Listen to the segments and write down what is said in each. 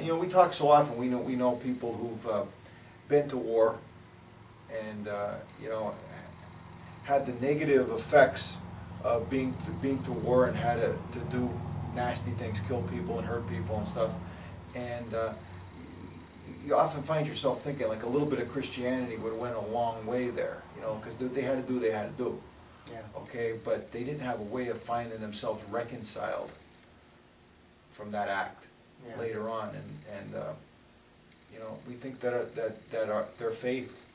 And, you know, we talk so often, we know people who've been to war and, you know, had the negative effects of being to war and had to do nasty things, kill people and hurt people and stuff. And you often find yourself thinking like a little bit of Christianity would have went a long way there, you know, because they had to do what they had to do. Yeah. Okay, but they didn't have a way of finding themselves reconciled from that act Yeah. later on, and you know, we think that their faith,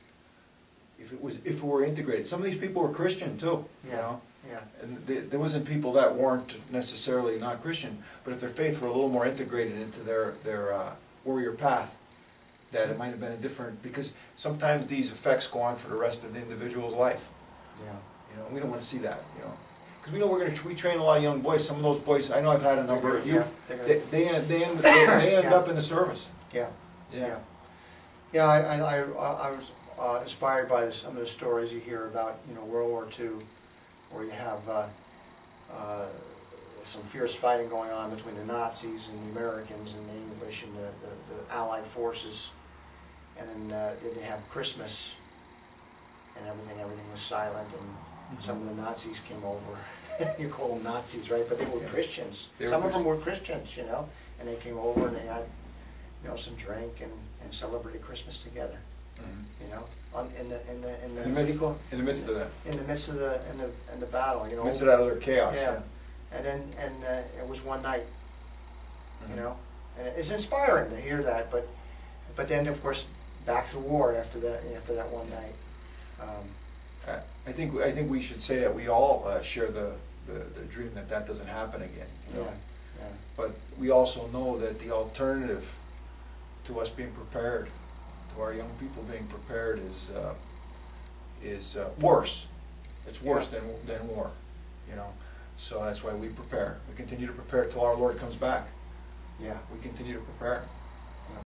if it were integrated, some of these people were Christian too, you Yeah. know, Yeah. and there wasn't people that weren't necessarily not Christian, but if their faith were a little more integrated into their warrior path, that it might have been a different, because sometimes these effects go on for the rest of the individual's life. Yeah. You know, we don't want to see that, you know. Because we know we train a lot of young boys. Some of those boys, I know I've had a number, Yeah, they end Yeah. up in the service. Yeah. Yeah. Yeah, I was inspired by some of the stories you hear about, you know, World War II, where you have some fierce fighting going on between the Nazis and the Americans and the English and the Allied forces. And then they have Christmas and everything was silent, and some of the Nazis came over. You call them Nazis, right? But they were Christians. Some of them were Christians, you know, and they came over and they had, you know, some drink and celebrated Christmas together. You know, in the midst of that. in the midst of the battle, you know. Midst of that other chaos. Yeah. And then it was one night, you know, and it's inspiring to hear that. But then of course back to war after that one night. I think we should say that we all share the dream that doesn't happen again. You know? Yeah. But we also know that the alternative to us being prepared, to our young people being prepared, is worse. It's worse than war. You know. So that's why we prepare. We continue to prepare till our Lord comes back. Yeah. We continue to prepare.